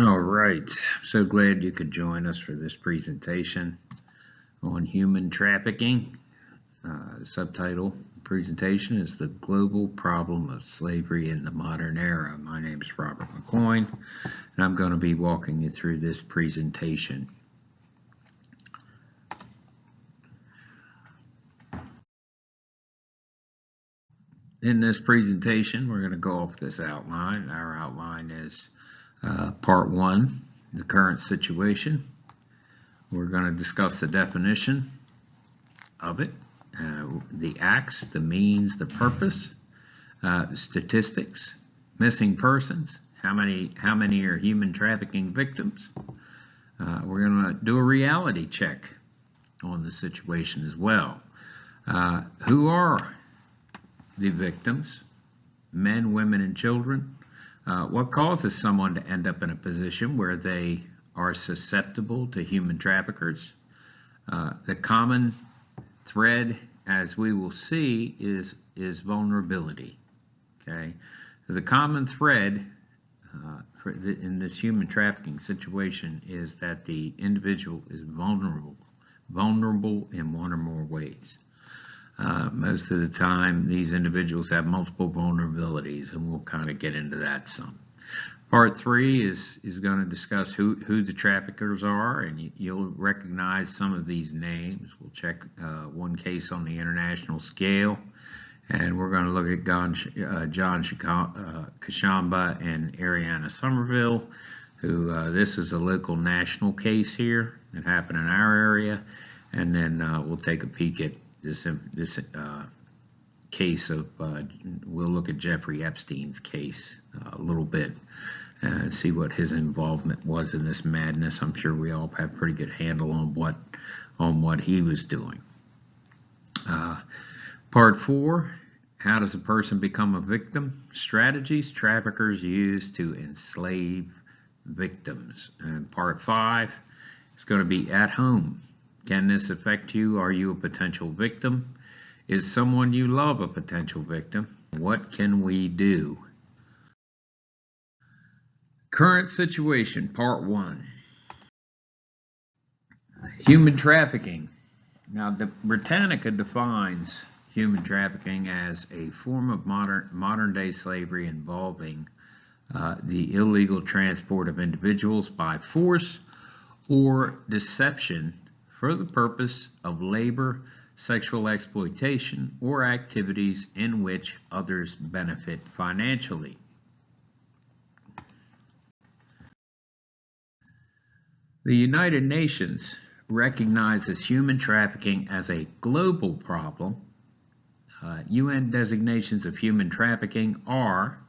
All right, I'm so glad you could join us for this presentation on human trafficking. The subtitle presentation is The Global Problem of Slavery in the Modern Era. My name is Robert McCoyne, and I'm going to be walking you through this presentation. In this presentation, we're going to go off this outline. Our outline is Part 1, the current situation. We're going to discuss the definition of it, the acts, the means, the purpose, statistics, missing persons, how many are human trafficking victims. We're going to do a reality check on the situation as well. Who are the victims? Men, women, and children. What causes someone to end up in a position where they are susceptible to human traffickers? The common thread, as we will see, is vulnerability. Okay, so the common thread in this human trafficking situation is that the individual is vulnerable in one or more ways. Most of the time, these individuals have multiple vulnerabilities, and we'll kind of get into that some. Part 3 is going to discuss who the traffickers are, and you'll recognize some of these names. We'll check one case on the international scale, and we're going to look at John Kashamba and Ariana Somerville, who this is a local national case here that happened in our area, and then we'll take a peek at this case of, we'll look at Jeffrey Epstein's case a little bit and see what his involvement was in this madness. I'm sure we all have a pretty good handle on what he was doing. Part 4, how does a person become a victim? Strategies traffickers use to enslave victims. And Part 5 is going to be at home. Can this affect you? Are you a potential victim? Is someone you love a potential victim? What can we do? Current situation, Part 1. Human trafficking. Now, Britannica defines human trafficking as a form of modern-day slavery involving the illegal transport of individuals by force or deception for the purpose of labor, sexual exploitation, or activities in which others benefit financially. The United Nations recognizes human trafficking as a global problem. UN designations of human trafficking are,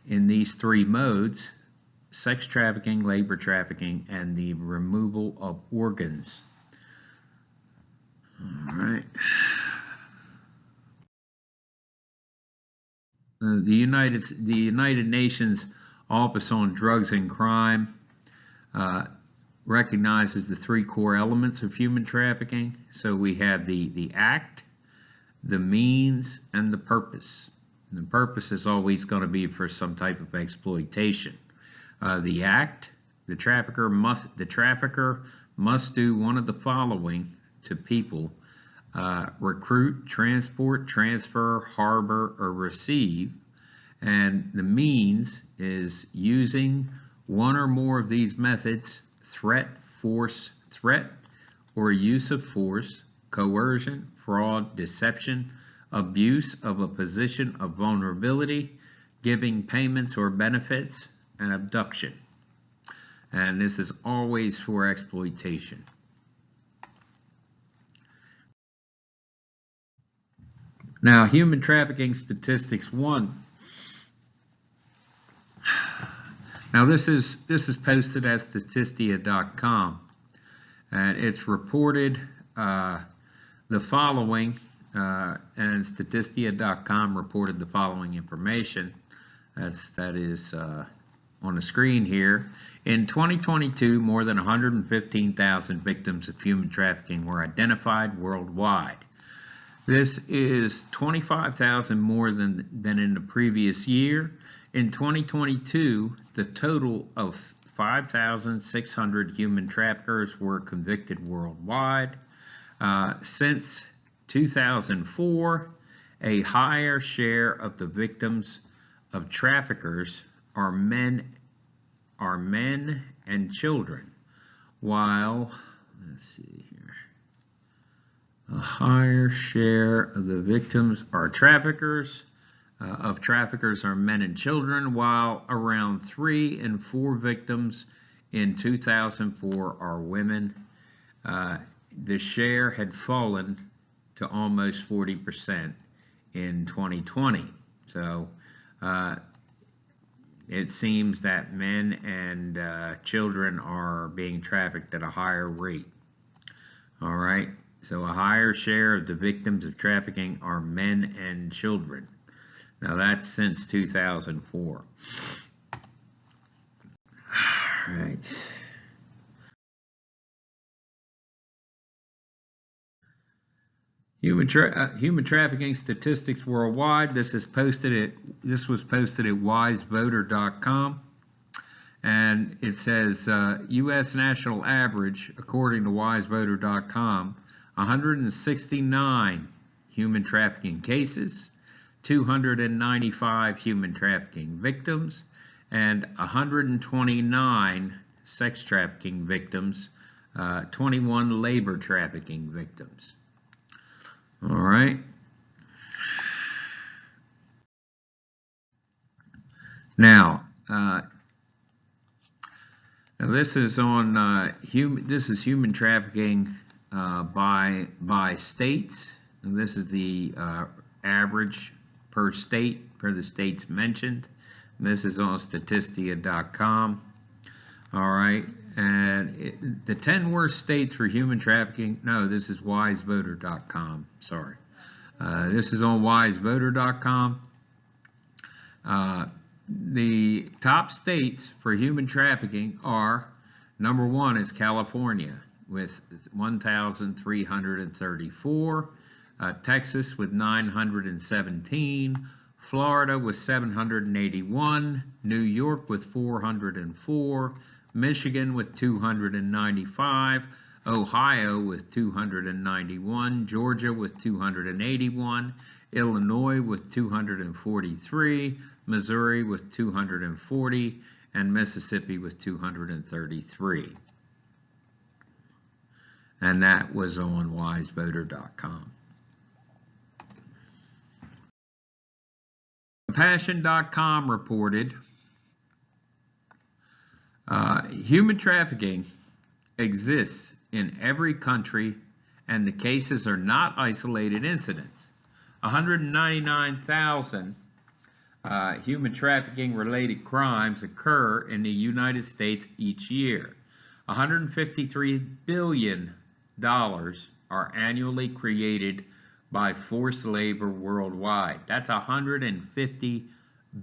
in these 3 modes: sex trafficking, labor trafficking, and the removal of organs. All right. The United Nations Office on Drugs and Crime recognizes the 3 core elements of human trafficking. So we have the act, the means, and the purpose. And the purpose is always going to be for some type of exploitation. The act, the trafficker must do one of the following to people: recruit, transport, transfer, harbor, or receive. And the means is using one or more of these methods: threat, force, threat, or use of force, coercion, fraud, deception, abuse of a position of vulnerability, giving payments or benefits, and abduction. And this is always for exploitation. Now, human trafficking statistics 1. Now, this is posted at Statistia.com, and it's reported the following, and Statistia.com reported the following information. That is on the screen here. In 2022, more than 115,000 victims of human trafficking were identified worldwide. This is 25,000 more than in the previous year, In 2022, the total of 5,600 human traffickers were convicted worldwide. Since 2004, a higher share of the victims of traffickers are men and children, while, let's see here, a higher share of the victims are traffickers are men and children, while around 3 in 4 victims in 2004 are women. The share had fallen to almost 40% in 2020. So it seems that men and children are being trafficked at a higher rate. All right, so a higher share of the victims of trafficking are men and children. Now that's since 2004. All right. Human trafficking statistics worldwide. This was posted at wisevoter.com, and it says U.S. national average, according to wisevoter.com, 169 human trafficking cases, 295 human trafficking victims, and 129 sex trafficking victims, 21 labor trafficking victims. All right. Now this is on human trafficking by states, and this is the average per state, per the states mentioned. And this is on statistia.com. All right, and the 10 worst states for human trafficking. No, this is wisevoter.com. Sorry, this is on wisevoter.com. The top states for human trafficking are: number 1 is California with 1,334, Texas with 917, Florida with 781, New York with 404, Michigan with 295, Ohio with 291, Georgia with 281, Illinois with 243, Missouri with 240, and Mississippi with 233. And that was on wisevoter.com. Compassion.com reported human trafficking exists in every country, and the cases are not isolated incidents. 199,000 human trafficking related crimes occur in the United States each year. $153 billion are annually created by forced labor worldwide. That's 150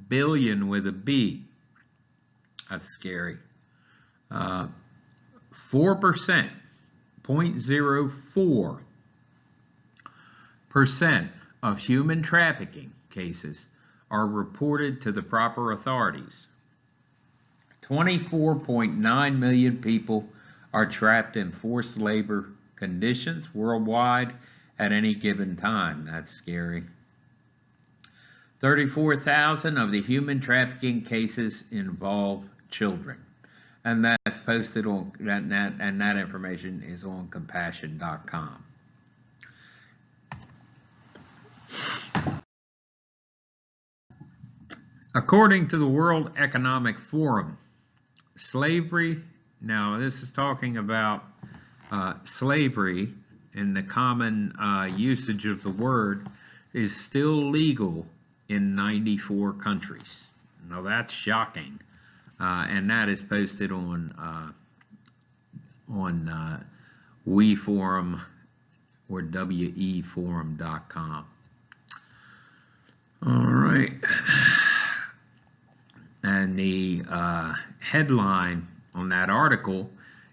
billion with a B. That's scary. 4%, 0.04% of human trafficking cases are reported to the proper authorities. 24.9 million people are trapped in forced labor conditions worldwide at any given time. That's scary. 34,000 of the human trafficking cases involve children. And that's posted on, that information is on compassion.com. According to the World Economic Forum, slavery, now this is talking about slavery in the common usage of the word, is still legal in 94 countries. Now that's shocking. And that is posted on WeForum or weforum.com. All right. And the headline on that article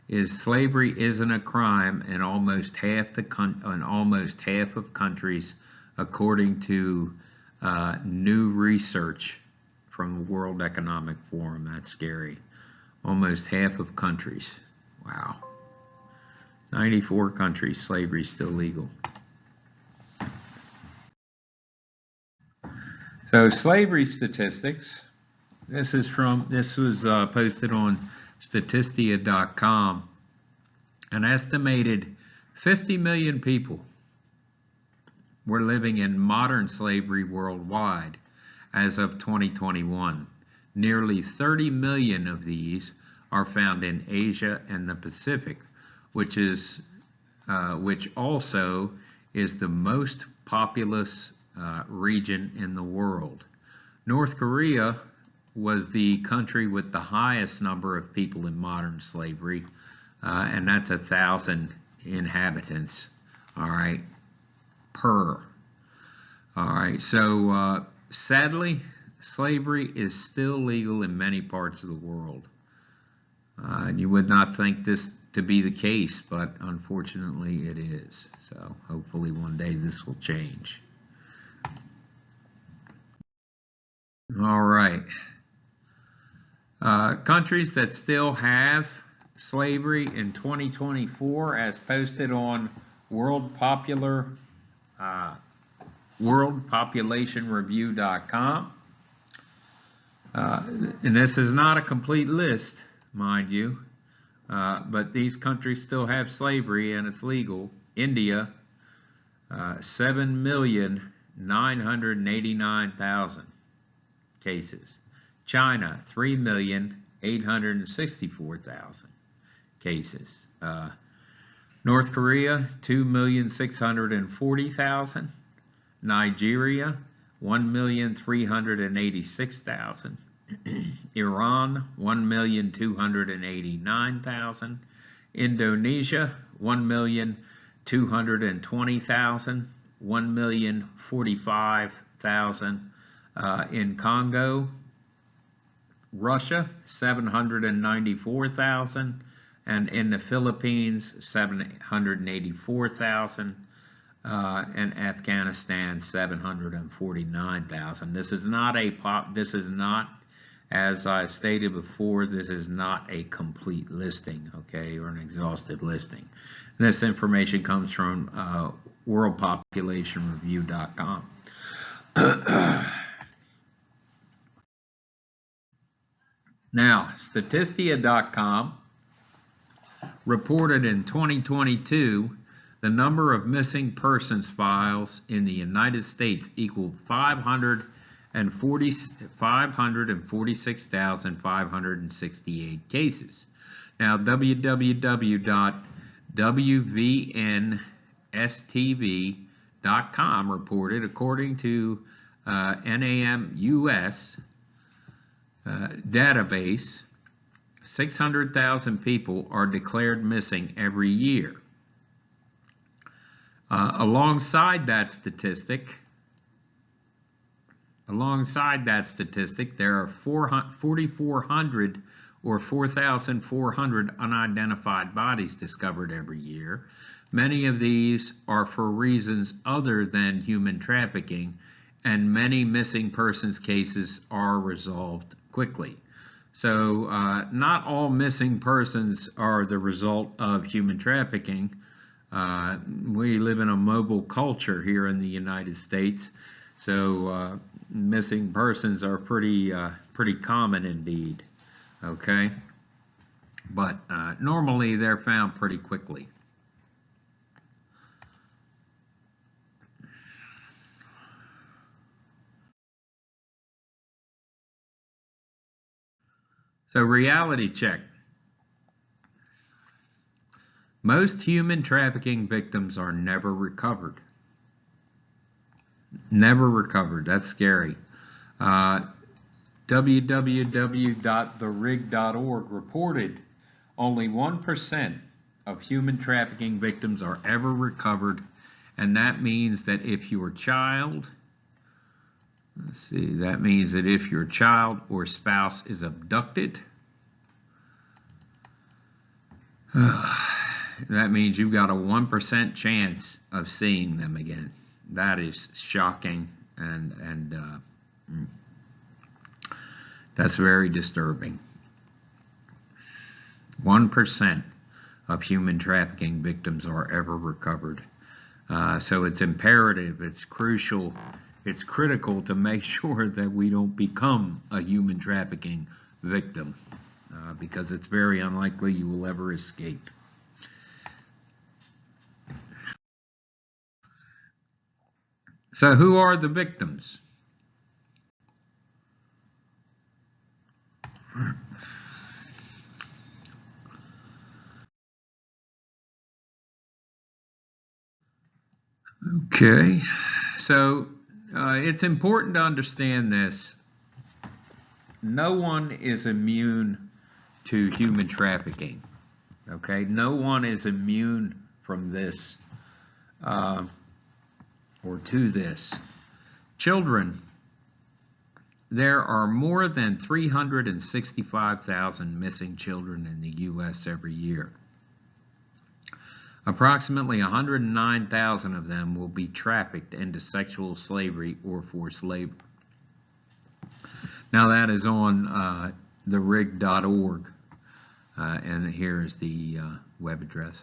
is "Slavery isn't a crime in almost half of countries, according to new research from the World Economic Forum. That's scary. Almost half of countries. Wow. 94 countries, slavery is still legal. So slavery statistics. This was posted on Statistia.com. An estimated 50 million people were living in modern slavery worldwide as of 2021. Nearly 30 million of these are found in Asia and the Pacific, which also is the most populous region in the world. North Korea was the country with the highest number of people in modern slavery, and that's 1,000 inhabitants, all right, per. All right, so sadly, slavery is still legal in many parts of the world. You would not think this to be the case, but unfortunately it is. So hopefully one day this will change. All right. Countries that still have slavery in 2024, as posted on worldpopulationreview.com. And this is not a complete list, mind you, but these countries still have slavery and it's legal. India, 7,989,000 cases. China, 3,864,000 cases. North Korea, 2,640,000. Nigeria, 1,386,000. Iran, 1,289,000. Indonesia, 1,220,000. 1,045,000 in Congo. Russia, 794,000, and in the Philippines, 784,000, and Afghanistan, 749,000. This is not as I stated before, this is not a complete listing, okay, or an exhaustive listing. This information comes from worldpopulationreview.com. Now, Statistia.com reported in 2022 the number of missing persons files in the United States equaled 546,568 cases. Now, www.wvnstv.com reported, according to NAMUS database, 600,000 people are declared missing every year. Alongside that statistic, there are 4,400 or 4,400 unidentified bodies discovered every year. Many of these are for reasons other than human trafficking, and many missing persons cases are resolved quickly. So not all missing persons are the result of human trafficking. We live in a mobile culture here in the United States, so missing persons are pretty common indeed, okay? But normally they're found pretty quickly. So reality check. Most human trafficking victims are never recovered. Never recovered. That's scary. www.therig.org reported only 1% of human trafficking victims are ever recovered, and that means that if your child, that means that if your child or spouse is abducted, that means you've got a 1% chance of seeing them again. That is shocking, and That's very disturbing. 1% of human trafficking victims are ever recovered. So it's imperative, it's crucial, it's critical to make sure that we don't become a human trafficking victim, because it's very unlikely you will ever escape. So who are the victims? Okay, so it's important to understand this. No one is immune to human trafficking. Okay, no one is immune from this or to this. Children, there are more than 365,000 missing children in the U.S. every year. Approximately 109,000 of them will be trafficked into sexual slavery or forced labor. Now that is on therig.org, and here is the web address.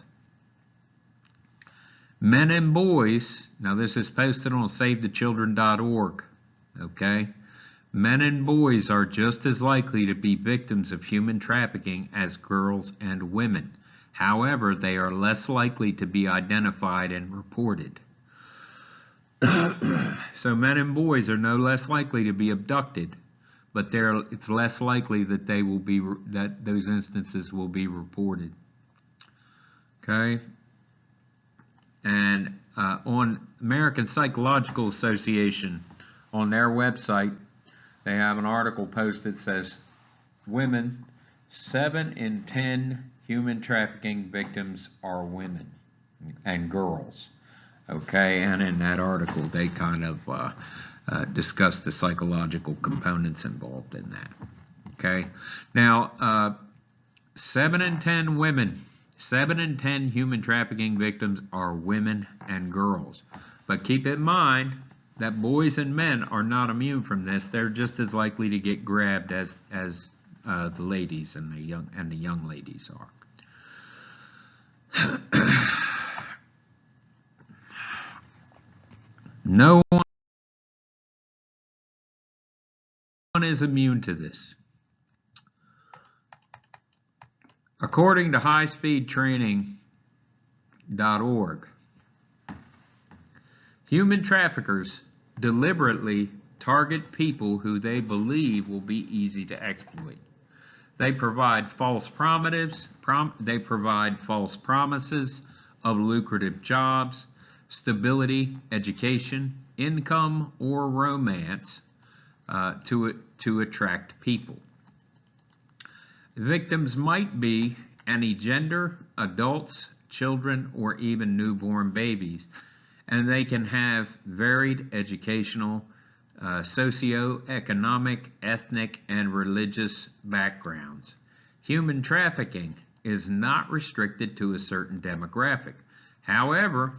Men and boys, now this is posted on SaveTheChildren.org, okay? Men and boys are just as likely to be victims of human trafficking as girls and women. However, they are less likely to be identified and reported. So men and boys are no less likely to be abducted, but it's less likely that that those instances will be reported. Okay? And on American Psychological Association, on their website, they have an article posted that says, women, 7 in 10 human trafficking victims are women and girls. Okay, and in that article, they kind of discuss the psychological components involved in that. Okay, now 7 in 10 women, 7 in 10 human trafficking victims are women and girls. But keep in mind that boys and men are not immune from this. They're just as likely to get grabbed as the ladies and the young ladies are. No one is immune to this. According to highspeedtraining.org, human traffickers deliberately target people who they believe will be easy to exploit. They provide false promises of lucrative jobs, stability, education, income, or romance to attract people. Victims might be any gender, adults, children, or even newborn babies, and they can have varied educational, socioeconomic, ethnic, and religious backgrounds. Human trafficking is not restricted to a certain demographic. However,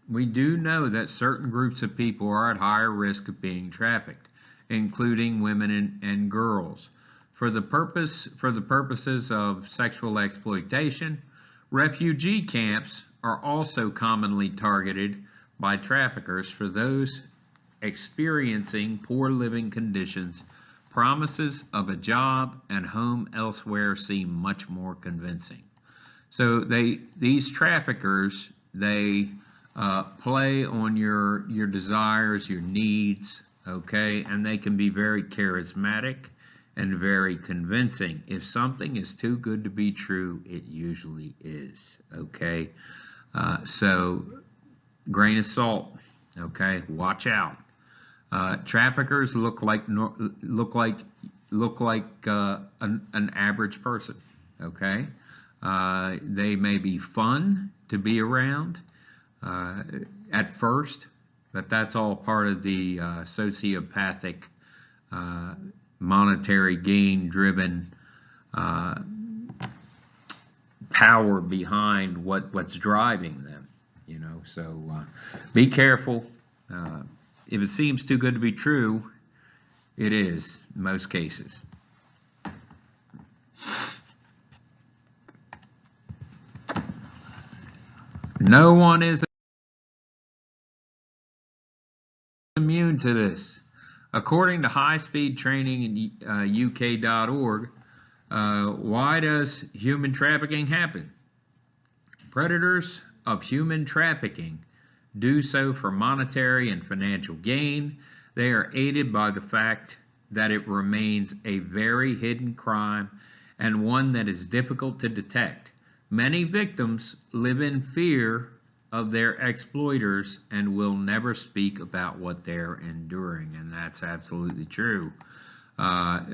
we do know that certain groups of people are at higher risk of being trafficked, including women and girls. For the purposes of sexual exploitation, refugee camps are also commonly targeted by traffickers. For those experiencing poor living conditions, promises of a job and home elsewhere seem much more convincing. So these traffickers, they play on your desires, your needs, okay, and they can be very charismatic and very convincing. If something is too good to be true, it usually is, okay? So grain of salt, okay? Watch out. Traffickers look like an average person, okay? They may be fun to be around at first, but that's all part of the sociopathic, monetary gain-driven power behind what's driving them, you know. So be careful. If it seems too good to be true, It is, in most cases. No one is immune to this. According to highspeed training in UK.org, why does human trafficking happen? Predators of human trafficking do so for monetary and financial gain. They are aided by the fact that it remains a very hidden crime and one that is difficult to detect. Many victims live in fear of their exploiters and will never speak about what they're enduring, and that's absolutely true. A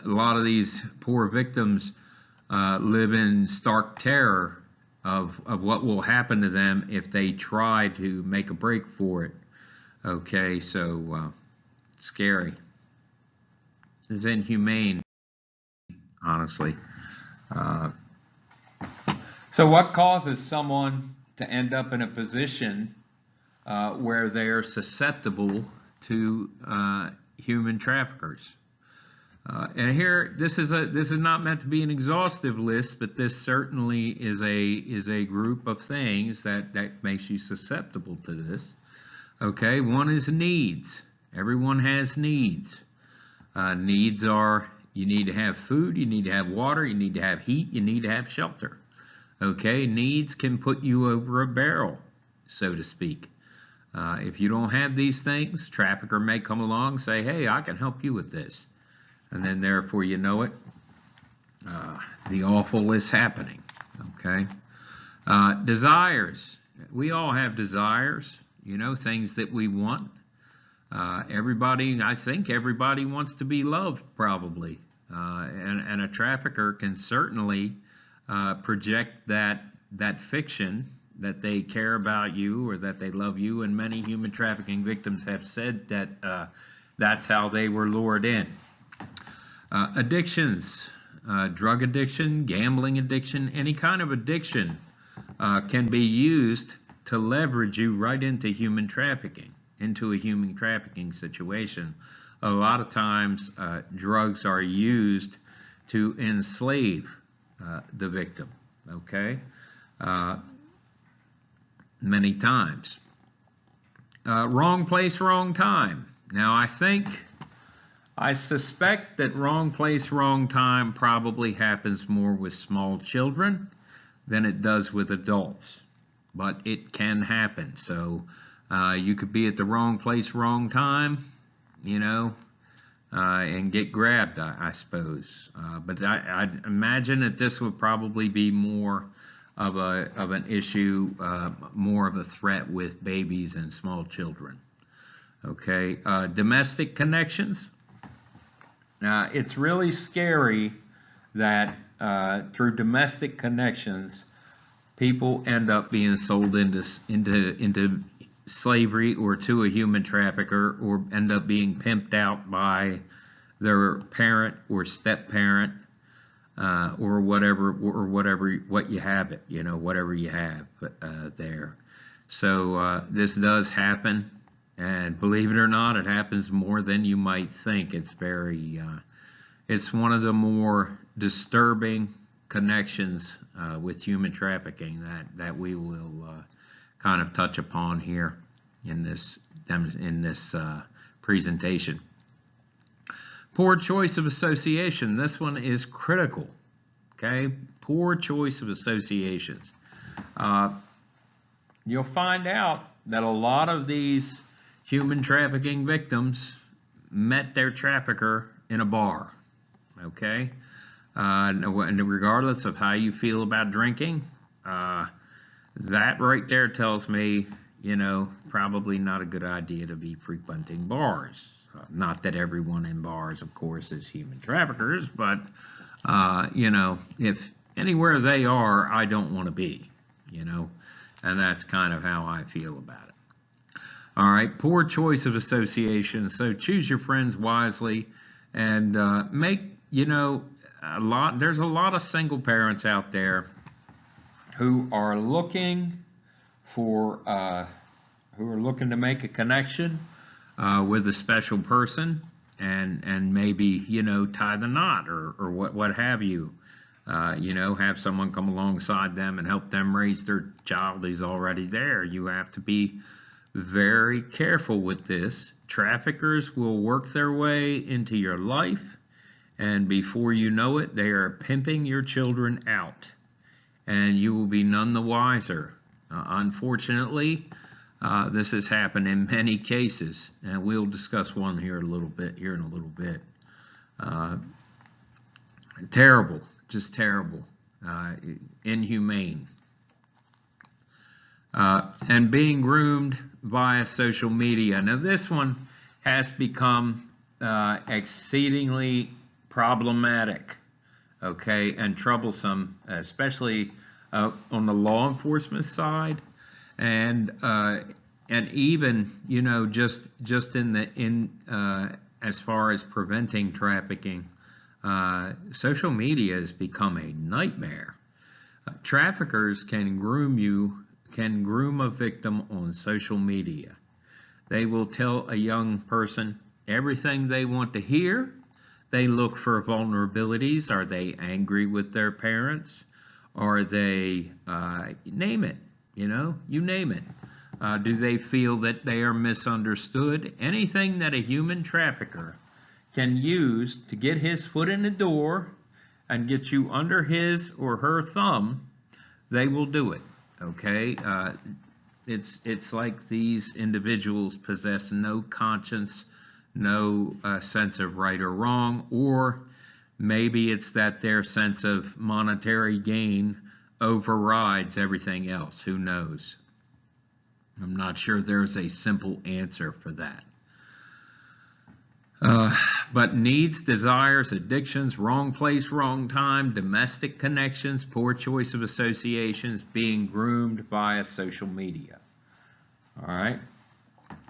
lot of these poor victims live in stark terror of what will happen to them if they try to make a break for it. Okay, so it's scary. It's inhumane, honestly. So what causes someone to end up in a position where they're susceptible to human traffickers? And here, this is not meant to be an exhaustive list, but this certainly is a group of things that makes you susceptible to this. Okay, one is needs. Everyone has needs. Needs are, you need to have food, you need to have water, you need to have heat, you need to have shelter. Okay, needs can put you over a barrel, so to speak. If you don't have these things, trafficker may come along and say, hey, I can help you with this. And then therefore you know it, the awful is happening. Okay, desires. We all have desires, you know, things that we want. I think everybody wants to be loved, probably. And a trafficker can certainly project that fiction that they care about you or that they love you, and many human trafficking victims have said that that's how they were lured in. Addictions, drug addiction, gambling addiction, any kind of addiction can be used to leverage you right into human trafficking, into a human trafficking situation. A lot of times drugs are used to enslave the victim, okay? Many times. Wrong place, wrong time. Now I suspect that wrong place, wrong time probably happens more with small children than it does with adults, but it can happen. So you could be at the wrong place, wrong time, you know, and get grabbed, I suppose. But I'd imagine that this would probably be more of an issue, more of a threat with babies and small children. Okay, domestic connections. Now, it's really scary that through domestic connections, people end up being sold into slavery or to a human trafficker, or end up being pimped out by their parent or step parent, or whatever what you have it, you know, whatever you have there. So this does happen. And believe it or not, it happens more than you might think. It's it's one of the more disturbing connections with human trafficking that we will kind of touch upon here in this presentation. Poor choice of association. This one is critical. Okay, poor choice of associations. You'll find out that a lot of these human trafficking victims met their trafficker in a bar, okay? And regardless of how you feel about drinking, that right there tells me, you know, probably not a good idea to be frequenting bars. Not that everyone in bars, of course, is human traffickers, but, you know, if anywhere they are, I don't want to be, you know, and that's kind of how I feel about it. All right, poor choice of association. So choose your friends wisely, and make, you know, there's a lot of single parents out there who are looking to make a connection with a special person, and maybe, you know, tie the knot or what have you. You know, have someone come alongside them and help them raise their child who's already there. You have to be very careful with this. Traffickers will work their way into your life, and before you know it, they are pimping your children out, and you will be none the wiser. Unfortunately, this has happened in many cases, and we'll discuss one here in a little bit. Terrible, just terrible, inhumane. And being groomed via social media. Now this one has become exceedingly problematic, okay, and troublesome, especially on the law enforcement side, and even, you know, just as far as preventing trafficking. Social media has become a nightmare. Traffickers can groom a victim on social media. They will tell a young person everything they want to hear. They look for vulnerabilities. Are they angry with their parents? Are they, name it, you know, you name it. Do they feel that they are misunderstood? Anything that a human trafficker can use to get his foot in the door and get you under his or her thumb, they will do it. Okay, it's like these individuals possess no conscience, no sense of right or wrong, or maybe it's that their sense of monetary gain overrides everything else. Who knows? I'm not sure there's a simple answer for that. But needs, desires, addictions, wrong place, wrong time, domestic connections, poor choice of associations, being groomed via social media. All right,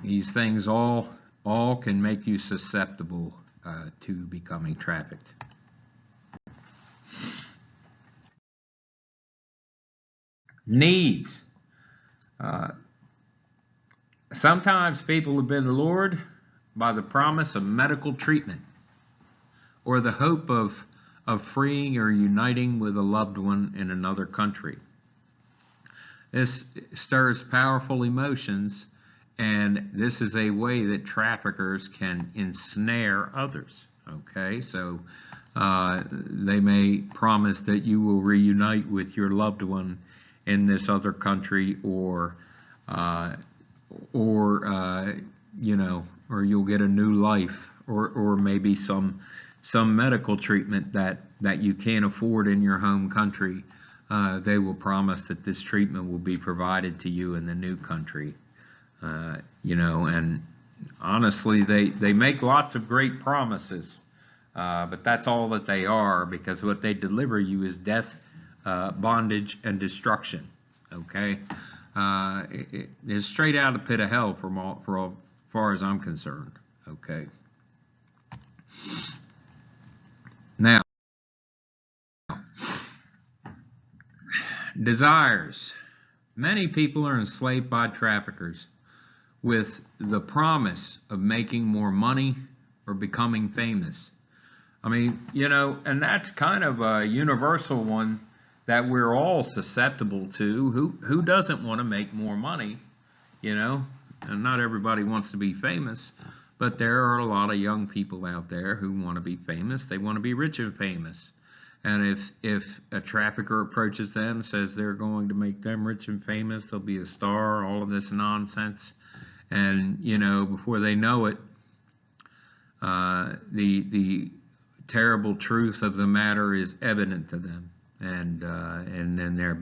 these things all can make you susceptible to becoming trafficked. Needs. Sometimes people have been lured by the promise of medical treatment or the hope of freeing or uniting with a loved one in another country. This stirs powerful emotions, and this is a way that traffickers can ensnare others. Okay, so they may promise that you will reunite with your loved one in this other country, or you know, or you'll get a new life, or maybe some medical treatment that you can't afford in your home country. They will promise that this treatment will be provided to you in the new country. You know, and honestly, they make lots of great promises, but that's all that they are, because what they deliver you is death, bondage, and destruction. Okay, it's straight out of the pit of hell for all far as I'm concerned. Okay. Now, desires. Many people are enslaved by traffickers with the promise of making more money or becoming famous. I mean, you know, and that's kind of a universal one that we're all susceptible to. Who doesn't want to make more money, you know? And not everybody wants to be famous, but there are a lot of young people out there who want to be famous. They want to be rich and famous. And if a trafficker approaches them, says they're going to make them rich and famous, they'll be a star, all of this nonsense, and, you know, before they know it, the terrible truth of the matter is evident to them, and then they're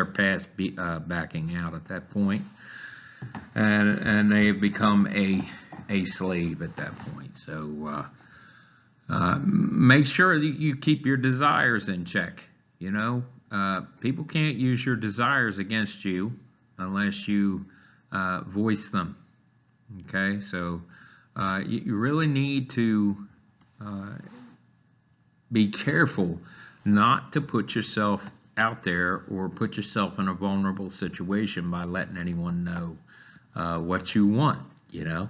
past backing out at that point. And they have become a slave at that point. So make sure that you keep your desires in check. You know, people can't use your desires against you unless you voice them. Okay, so you really need to be careful not to put yourself out there or put yourself in a vulnerable situation by letting anyone know what you want, you know.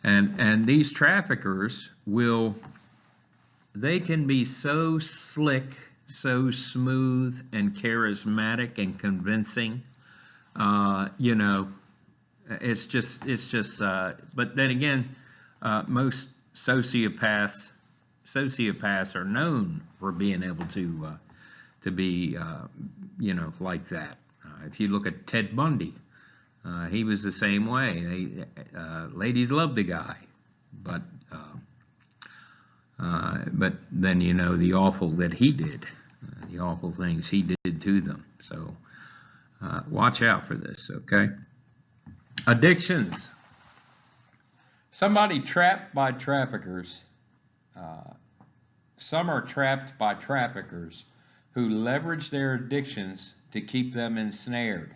And these traffickers they can be so slick, so smooth and charismatic and convincing. You know, it's just, but then again, most sociopaths are known for being able to be, you know, like that. If you look at Ted Bundy, he was the same way. Ladies loved the guy, but then, you know, the awful that he did, the awful things he did to them. So watch out for this, okay? Addictions. Somebody trapped by traffickers. Some are trapped by traffickers who leverage their addictions to keep them ensnared.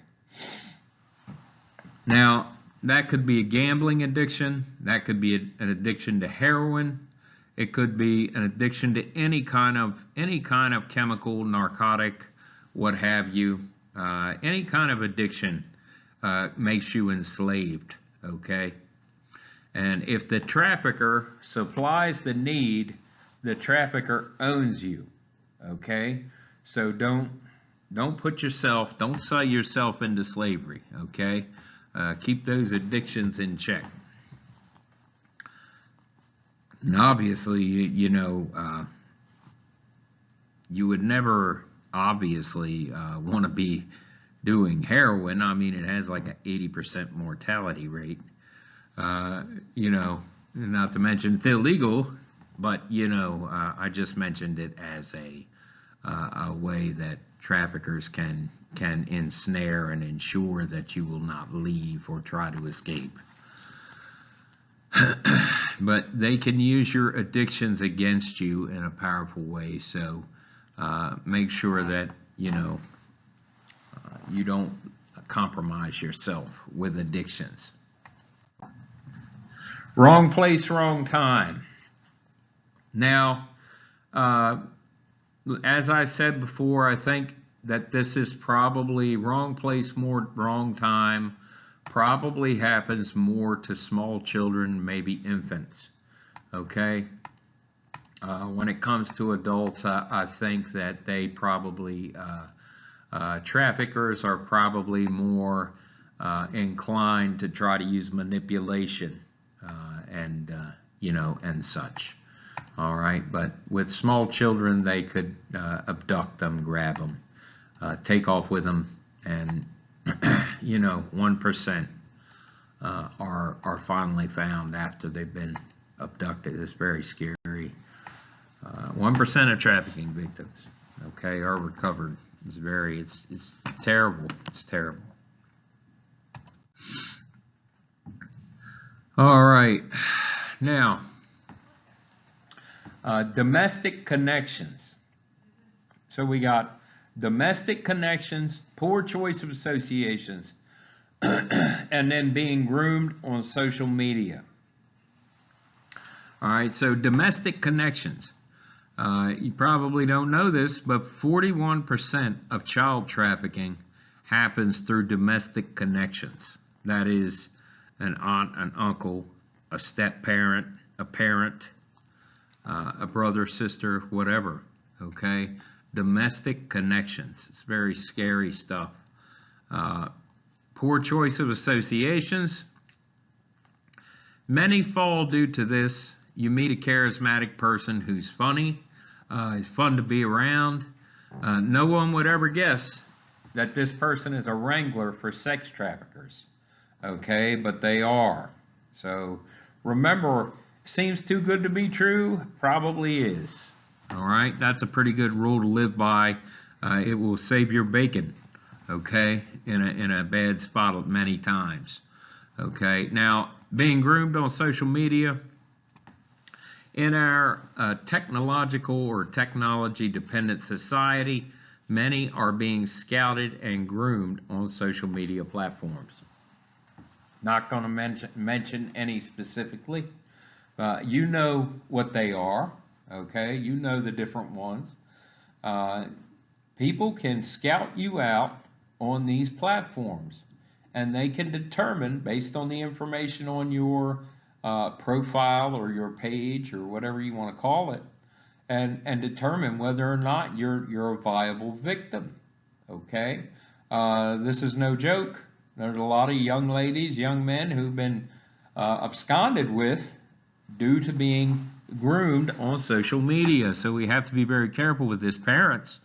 Now, that could be a gambling addiction. That could be an addiction to heroin. It could be an addiction to any kind of chemical, narcotic, what have you. Any kind of addiction makes you enslaved, okay? And if the trafficker supplies the need, the trafficker owns you, okay? So don't sell yourself into slavery, okay? Keep those addictions in check. And obviously, you know, you would never obviously want to be doing heroin. I mean, it has like an 80% mortality rate. You know, not to mention it's illegal, but you know, I just mentioned it as a way that traffickers can ensnare and ensure that you will not leave or try to escape. But they can use your addictions against you in a powerful way. So make sure that, you know, you don't compromise yourself with addictions. Wrong place, wrong time. Now, as I said before, I think that this is probably wrong place, wrong time. Probably happens more to small children, maybe infants. Okay. When it comes to adults, I think that they probably traffickers are probably more inclined to try to use manipulation and you know, and such. All right, but with small children, they could abduct them, grab them, take off with them, and you know, 1% are finally found after they've been abducted. It's very scary. 1% of trafficking victims, okay, are recovered. It's terrible. It's terrible. All right, now domestic connections. So we got domestic connections, poor choice of associations, and then being groomed on social media. All right, so domestic connections. You probably don't know this, but 41% of child trafficking happens through domestic connections. That is an aunt, an uncle, a step-parent, a parent, a brother, sister, whatever, okay? Domestic connections. It's very scary stuff. Poor choice of associations. Many fall due to this. You meet a charismatic person who's funny, is fun to be around. No one would ever guess that this person is a wrangler for sex traffickers, okay? But they are. So remember, seems too good to be true, probably is. All right, that's a pretty good rule to live by. It will save your bacon, okay, in a bad spot many times. Okay, now being groomed on social media. In our technological or technology-dependent society, many are being scouted and groomed on social media platforms. Not going to mention any specifically. You know what they are, okay? You know the different ones. People can scout you out on these platforms, and they can determine, based on the information on your profile or your page or whatever you want to call it, and determine whether or not you're a viable victim. Okay, this is no joke. There's a lot of young ladies, young men who've been absconded with due to being groomed on social media. So we have to be very careful with this. Parents,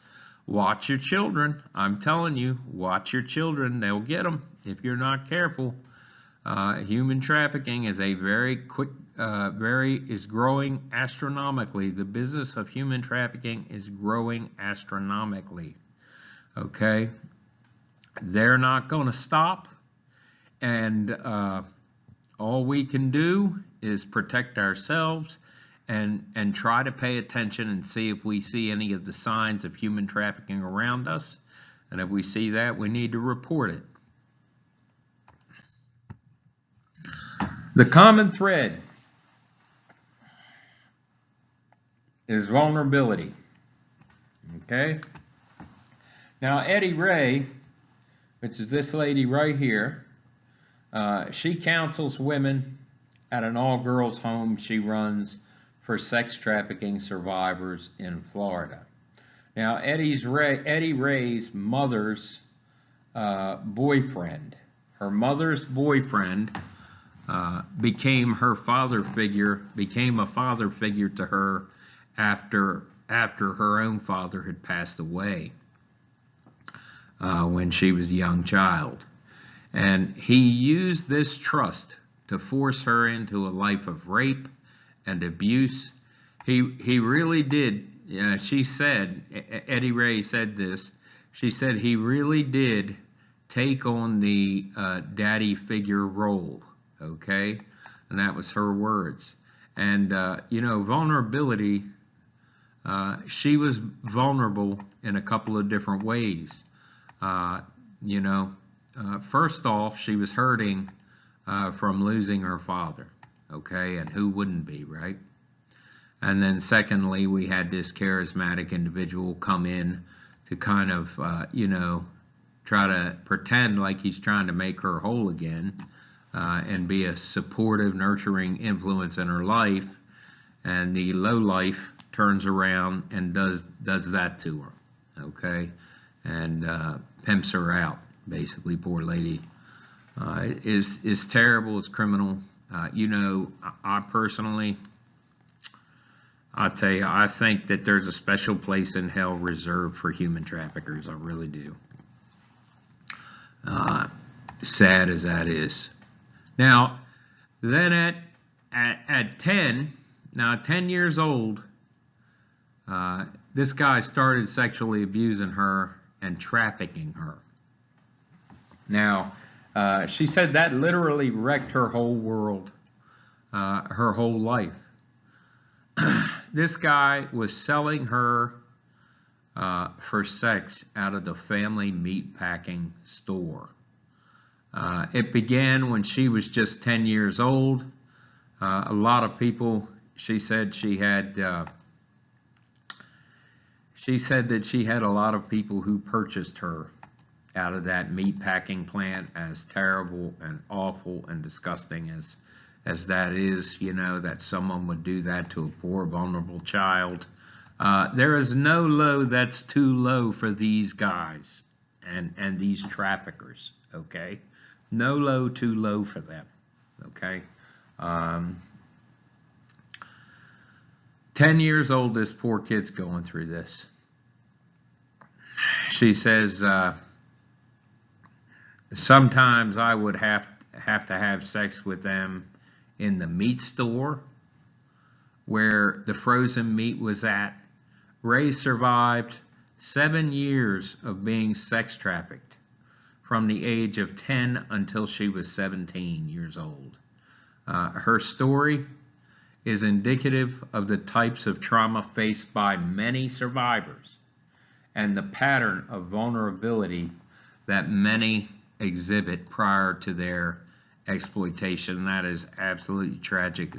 watch your children. I'm telling you, watch your children. They'll get them if you're not careful. Human trafficking is a very quick, is growing astronomically. The business of human trafficking is growing astronomically. Okay, they're not going to stop, and all we can do is protect ourselves and try to pay attention and see if we see any of the signs of human trafficking around us. And if we see that, we need to report it. The common thread is vulnerability. Okay? Now, Eddie Ray, which is this lady right here, she counsels women at an all-girls home she runs for sex trafficking survivors in Florida. Now, Eddie Ray's mother's boyfriend, her mother's boyfriend, became a father figure to her after her own father had passed away when she was a young child. And he used this trust to force her into a life of rape and abuse. He really did. She said, Eddie Ray said this, she said he really did take on the daddy figure role. Okay, and that was her words. And you know, vulnerability, she was vulnerable in a couple of different ways. You know, first off, she was hurting from losing her father. Okay, and who wouldn't be, right? And then secondly, we had this charismatic individual come in to kind of you know, try to pretend like he's trying to make her whole again. And be a supportive, nurturing influence in her life, and the low life turns around and does that to her, okay, and pimps her out, basically. Poor lady. Is terrible. It's criminal. You know, I personally, I'll tell you, I think that there's a special place in hell reserved for human traffickers. I really do. Sad as that is. Now, then at 10 years old, this guy started sexually abusing her and trafficking her. Now, she said that literally wrecked her whole world, her whole life. This guy was selling her for sex out of the family meatpacking store. It began when she was just 10 years old. A lot of people, she said that she had a lot of people who purchased her out of that meatpacking plant, as terrible and awful and disgusting as that is, you know, that someone would do that to a poor, vulnerable child. There is no low that's too low for these guys and these traffickers, okay? No low too low for them, okay? 10 years old, this poor kid's going through this. She says, sometimes I would have to have sex with them in the meat store where the frozen meat was at. Ray survived 7 years of being sex trafficked from the age of 10 until she was 17 years old. Her story is indicative of the types of trauma faced by many survivors and the pattern of vulnerability that many exhibit prior to their exploitation. That is absolutely tragic.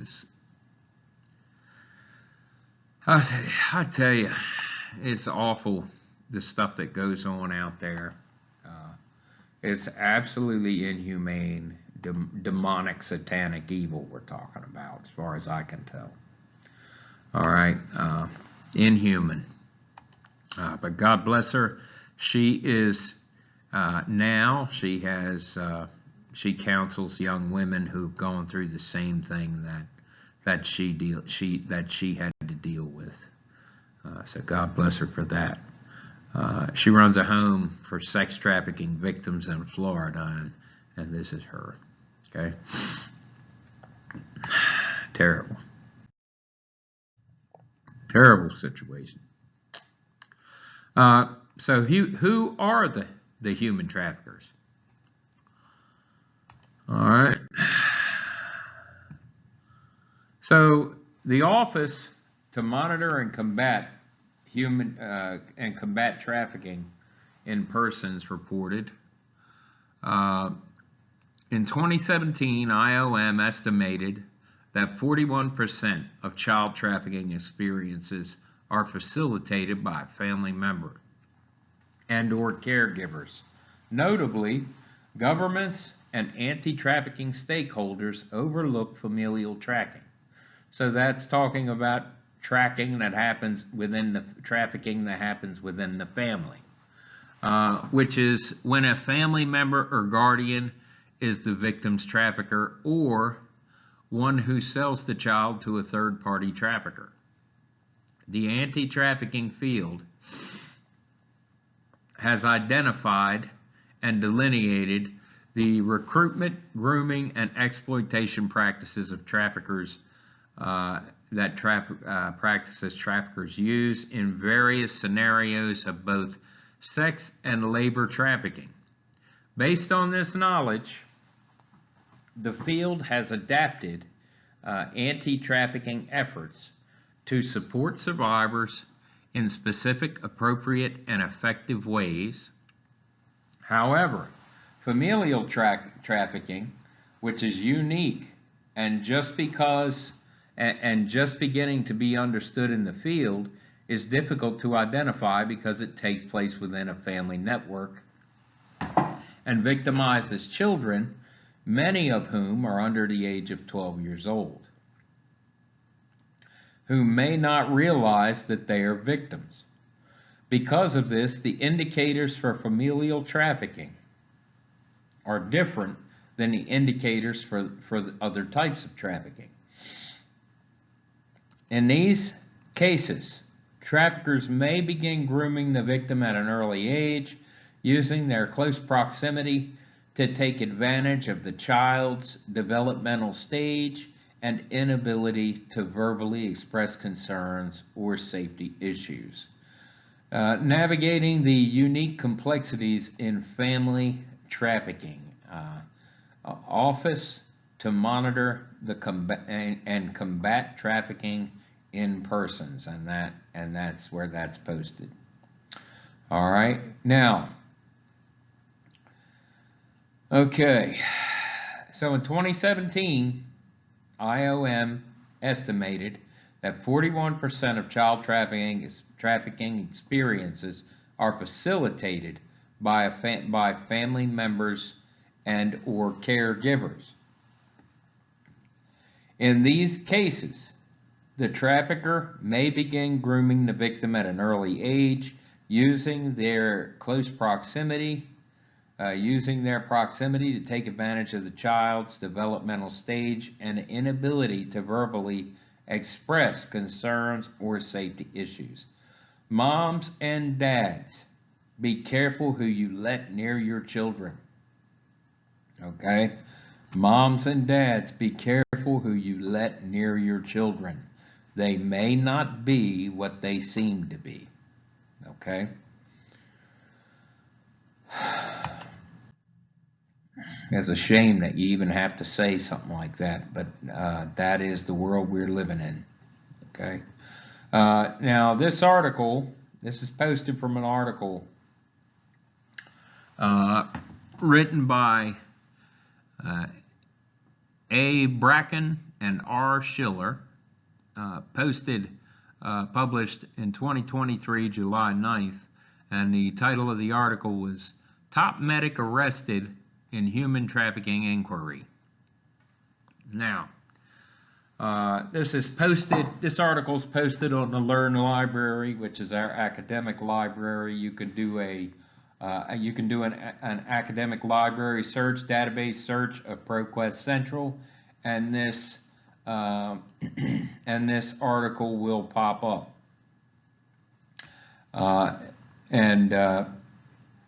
I tell you, it's awful, the stuff that goes on out there. It's absolutely inhumane, demonic, satanic evil we're talking about, as far as I can tell. All right, inhuman. But God bless her. She is now. She has. She counsels young women who've gone through the same thing that she had to deal with. So God bless her for that. She runs a home for sex trafficking victims in Florida, and this is her. Okay, terrible situation. So who are the human traffickers? All right. So the Office to Monitor and Combat Combat Trafficking in Persons reported in 2017, IOM estimated that 41% of child trafficking experiences are facilitated by a family member and/or caregivers. Notably, governments and anti-trafficking stakeholders overlook familial tracking. So that's talking about tracking that happens within the trafficking that happens within the family, which is when a family member or guardian is the victim's trafficker or one who sells the child to a third-party trafficker. The anti-trafficking field has identified and delineated the recruitment, grooming, and exploitation practices of traffickers practices traffickers use in various scenarios of both sex and labor trafficking. Based on this knowledge, the field has adapted anti-trafficking efforts to support survivors in specific, appropriate, and effective ways. However, familial trafficking, which is unique and just beginning to be understood in the field, is difficult to identify because it takes place within a family network and victimizes children, many of whom are under the age of 12 years old, who may not realize that they are victims. Because of this, the indicators for familial trafficking are different than the indicators for the other types of trafficking. In these cases, traffickers may begin grooming the victim at an early age, using their close proximity to take advantage of the child's developmental stage and inability to verbally express concerns or safety issues. Navigating the unique complexities in family trafficking. Office to Monitor and Combat Trafficking in Persons, and that's where that's posted. All right, now, okay, so in 2017, IOM estimated that 41% of child trafficking experiences are facilitated by family members and or caregivers. In these cases, the trafficker may begin grooming the victim at an early age, using their proximity to take advantage of the child's developmental stage and inability to verbally express concerns or safety issues. Moms and dads, be careful who you let near your children. Okay? Moms and dads, be careful who you let near your children. They may not be what they seem to be. Okay? It's a shame that you even have to say something like that, but that is the world we're living in. Okay? Now, this is posted from an article written by A. Bracken and R. Schiller, published in 2023, July 9th, and the title of the article was Top Medic Arrested in Human Trafficking Inquiry. Now, this article is posted on the Learn Library, which is our academic library. You can do an academic library search, database search of ProQuest Central, and this and this article will pop up.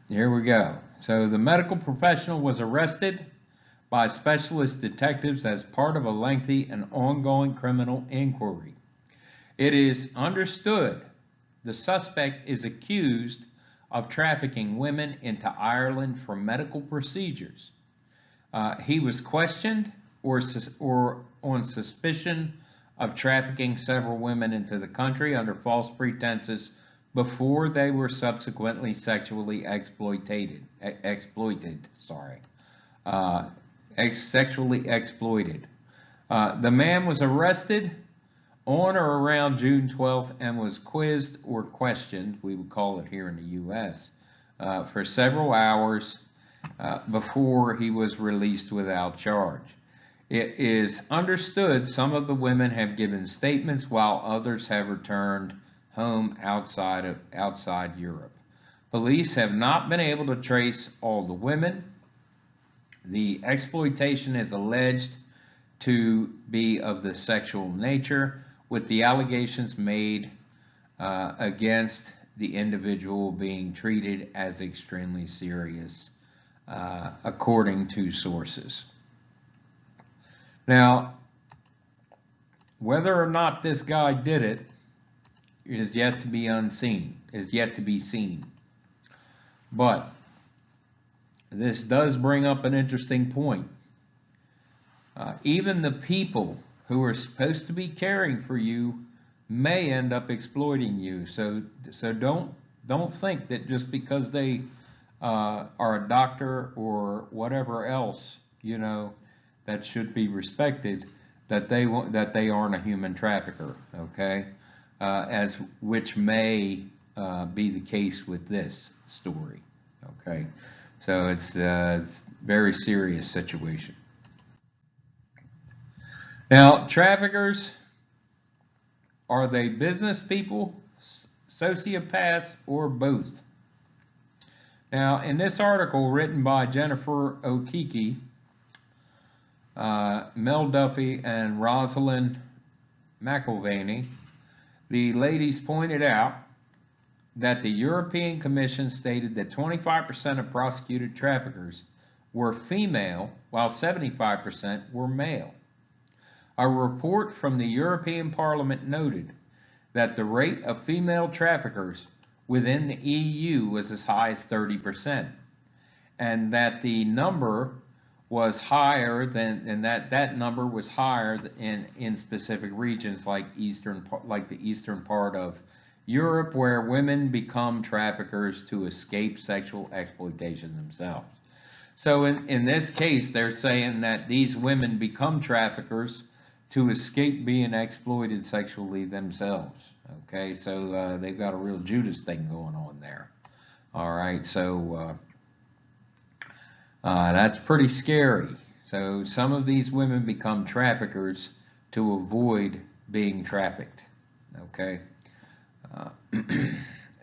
Here we go. So the medical professional was arrested by specialist detectives as part of a lengthy and ongoing criminal inquiry. It is understood the suspect is accused of trafficking women into Ireland for medical procedures. He was questioned or on suspicion of trafficking several women into the country under false pretenses before they were subsequently sexually exploited. Sexually exploited. The man was arrested on or around June 12th and was quizzed or questioned, we would call it here in the U.S., for several hours before he was released without charge. It is understood some of the women have given statements while others have returned home outside Europe. Police have not been able to trace all the women. The exploitation is alleged to be of the sexual nature, with the allegations made against the individual being treated as extremely serious, according to sources. Now, whether or not this guy did it is yet to be seen. But this does bring up an interesting point. Even the people who are supposed to be caring for you may end up exploiting you. So don't think that just because they are a doctor or whatever else, that should be respected, that they aren't a human trafficker. Okay, which may be the case with this story. Okay, so it's a very serious situation. Now, traffickers, are they business people, sociopaths, or both? Now, in this article written by Jennifer O'Keefe, Mel Duffy, and Rosalind McIlvaney, the ladies pointed out that the European Commission stated that 25% of prosecuted traffickers were female, while 75% were male. A report from the European Parliament noted that the rate of female traffickers within the EU was as high as 30%, and that the number was higher that number was higher in specific regions like the eastern part of Europe, where women become traffickers to escape sexual exploitation themselves. So in this case, they're saying that these women become traffickers to escape being exploited sexually themselves. Okay, so they've got a real Judas thing going on there. All right, so that's pretty scary. So some of these women become traffickers to avoid being trafficked. Okay,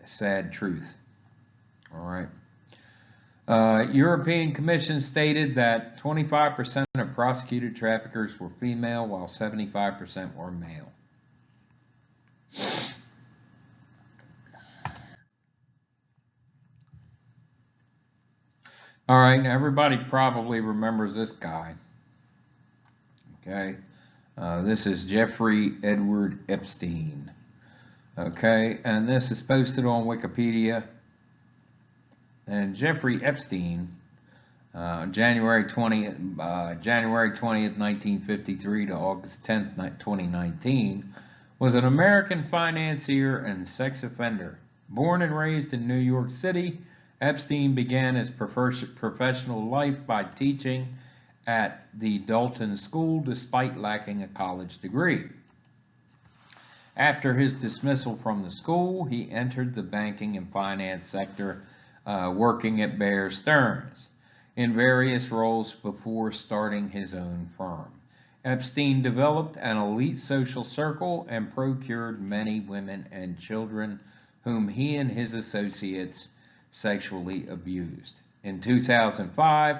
sad truth. All right. European Commission stated that 25% of prosecuted traffickers were female, while 75% were male. All right, now everybody probably remembers this guy. Okay, this is Jeffrey Edward Epstein. Okay, and this is posted on Wikipedia. And Jeffrey Epstein, January 20th, 1953 to August 10th, 2019, was an American financier and sex offender. Born and raised in New York City, Epstein began his professional life by teaching at the Dalton School despite lacking a college degree. After his dismissal from the school, he entered the banking and finance sector, working at Bear Stearns in various roles before starting his own firm. Epstein developed an elite social circle and procured many women and children whom he and his associates sexually abused. In 2005,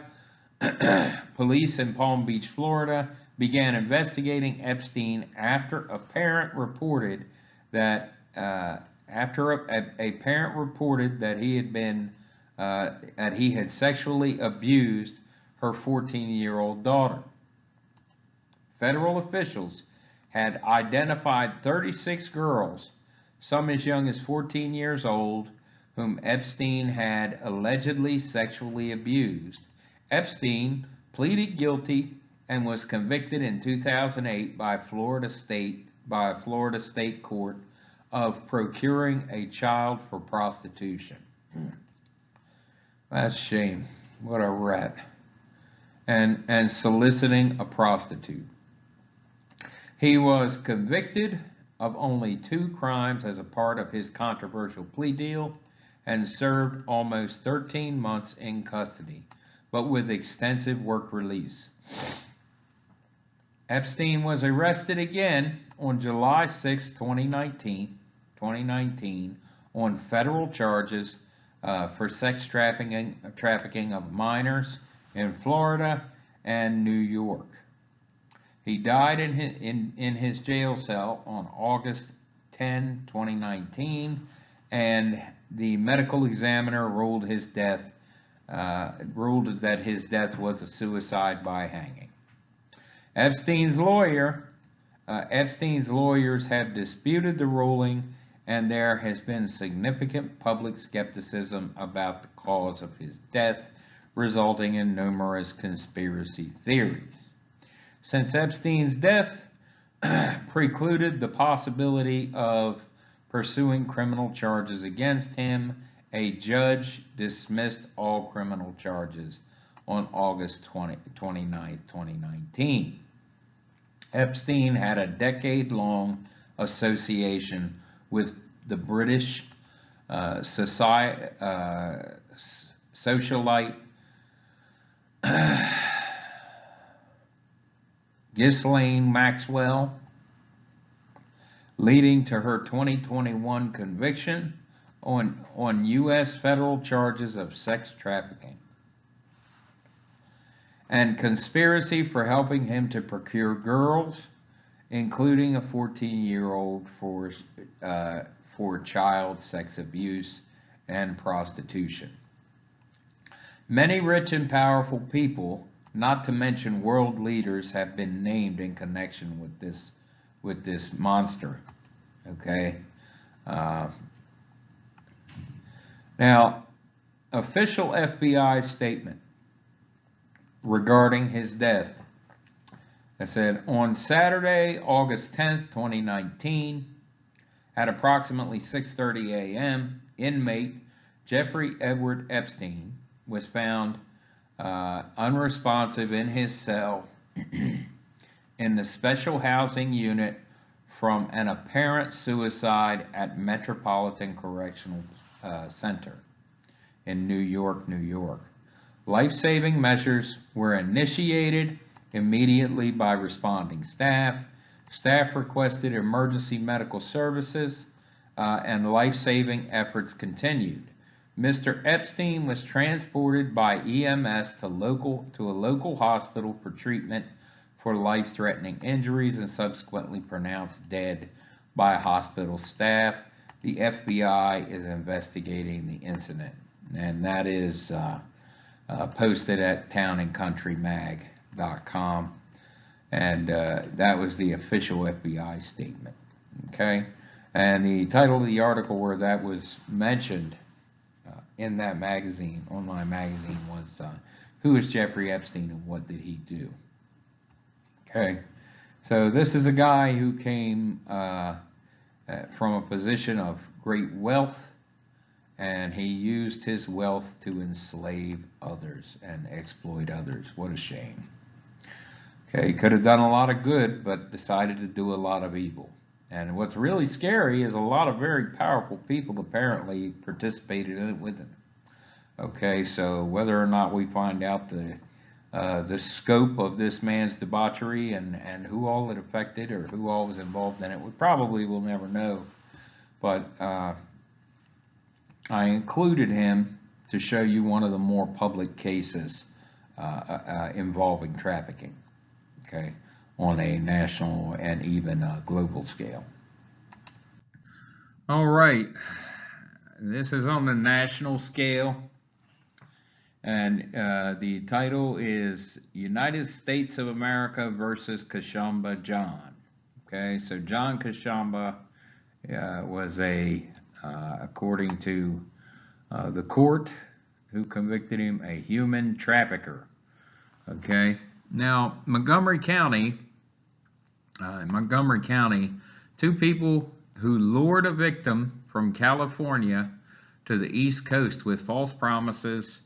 police in Palm Beach, Florida, began investigating Epstein after a parent reported that he had sexually abused her 14-year-old daughter. Federal officials had identified 36 girls, some as young as 14 years old, whom Epstein had allegedly sexually abused. Epstein pleaded guilty and was convicted in 2008 by a Florida state court of procuring a child for prostitution. That's a shame. What a rat. And soliciting a prostitute. He was convicted of only 2 crimes as a part of his controversial plea deal and served almost 13 months in custody, but with extensive work release. Epstein was arrested again on July 6, 2019 on federal charges for sex trafficking of minors in Florida and New York. He died in his jail cell on August 10, 2019, and the medical examiner ruled that his death was a suicide by hanging. Epstein's lawyers have disputed the ruling, and there has been significant public skepticism about the cause of his death, resulting in numerous conspiracy theories. Since Epstein's death precluded the possibility of pursuing criminal charges against him, a judge dismissed all criminal charges on August 29, 2019. Epstein had a decade-long association with the British socialite Ghislaine Maxwell, leading to her 2021 conviction on U.S. federal charges of sex trafficking and conspiracy for helping him to procure girls, including a 14-year-old for child sex abuse and prostitution. Many rich and powerful people, not to mention world leaders, have been named in connection with this monster. Okay. Now, official FBI statement regarding his death. I said, on Saturday, August 10th, 2019, at approximately 6:30 a.m., inmate Jeffrey Edward Epstein was found unresponsive in his cell in the special housing unit from an apparent suicide at Metropolitan Correctional Center in New York, New York. Life-saving measures were initiated immediately by responding staff. Staff requested emergency medical services and life-saving efforts continued. Mr. Epstein was transported by EMS to a local hospital for treatment for life-threatening injuries and subsequently pronounced dead by hospital staff. The FBI is investigating the incident, and that is posted at townandcountrymag.com, and that was the official FBI statement. Okay, and the title of the article where that was mentioned in that magazine, online magazine, was Who is Jeffrey Epstein and What Did He Do? Okay, so this is a guy who came from a position of great wealth, and he used his wealth to enslave others and exploit others. What a shame. Okay, he could have done a lot of good, but decided to do a lot of evil. And what's really scary is a lot of very powerful people apparently participated in it with him. Okay, so whether or not we find out the the scope of this man's debauchery and who all it affected or who all was involved in it, we probably will never know. But I included him to show you one of the more public cases involving trafficking, okay, on a national and even a global scale. All right, this is on the national scale, and the title is United States of America versus Kashamba John. Okay, so John Kashamba was according to the court who convicted him, a human trafficker. Okay, now Montgomery County, two people who lured a victim from California to the East Coast with false promises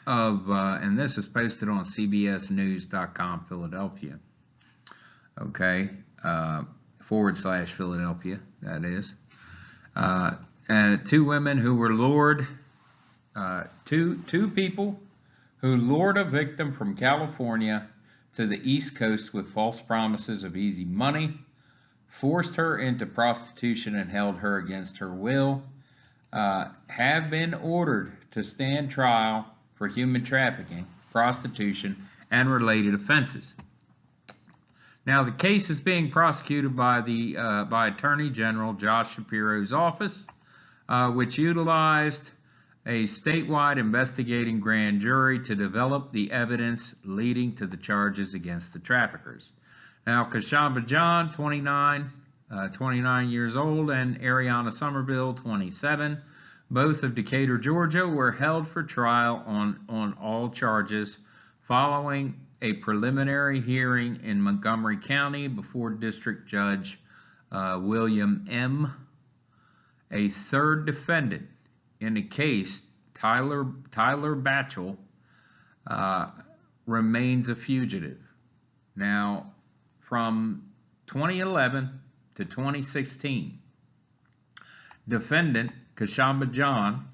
of, and this is posted on cbsnews.com Philadelphia, okay, /Philadelphia, that is. And two women who were lured, two people who lured a victim from California to the East Coast with false promises of easy money, forced her into prostitution and held her against her will, have been ordered to stand trial for human trafficking, prostitution, and related offenses. Now, the case is being prosecuted by Attorney General Josh Shapiro's office, which utilized a statewide investigating grand jury to develop the evidence leading to the charges against the traffickers. Now, Kashamba John, 29 years old, and Ariana Somerville, 27, both of Decatur, Georgia, were held for trial on all charges following a preliminary hearing in Montgomery County before District Judge William M. A third defendant in the case, Tyler Batchel, remains a fugitive. Now, from 2011 to 2016, defendant Kashamba John,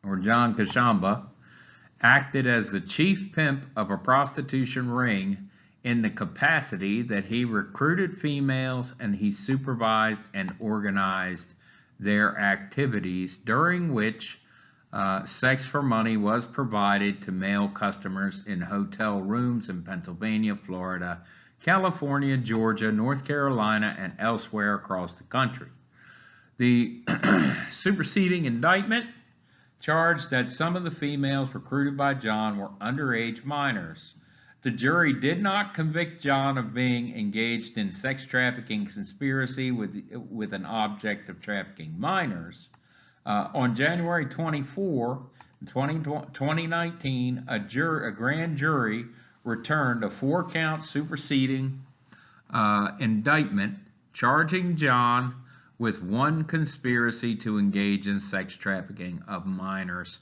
or John Kashamba, acted as the chief pimp of a prostitution ring in the capacity that he recruited females and he supervised and organized their activities, during which sex for money was provided to male customers in hotel rooms in Pennsylvania, Florida, California, Georgia, North Carolina, and elsewhere across the country. The superseding indictment charged that some of the females recruited by John were underage minors. The jury did not convict John of being engaged in sex trafficking conspiracy with an object of trafficking minors. On January 24, 2019, a grand jury returned a 4-count superseding indictment charging John with one conspiracy to engage in sex trafficking of minors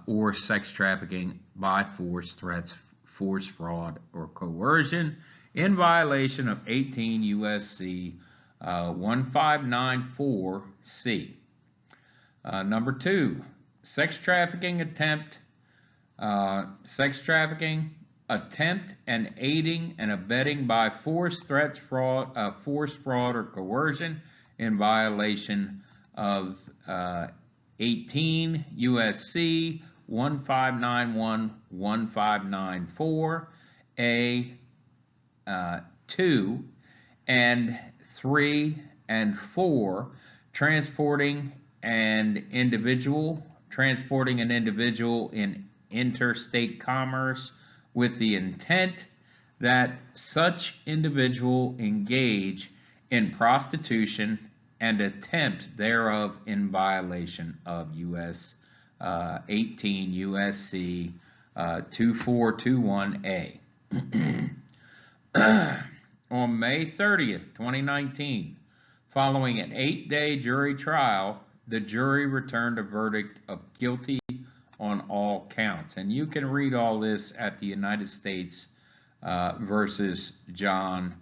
or sex trafficking by force, threats, force, fraud, or coercion in violation of 18 U.S.C. 1594C. Number 2, sex trafficking attempt and aiding and abetting by force, threats, fraud, or coercion in violation of 18 U.S.C. 1591, 1594, A2, and 3 and 4, transporting an individual in interstate commerce with the intent that such individual engage in prostitution and attempt thereof in violation of 18 U.S.C. 2421A. On May 30th, 2019, following an 8-day jury trial, the jury returned a verdict of guilty on all counts. And you can read all this at the United States versus John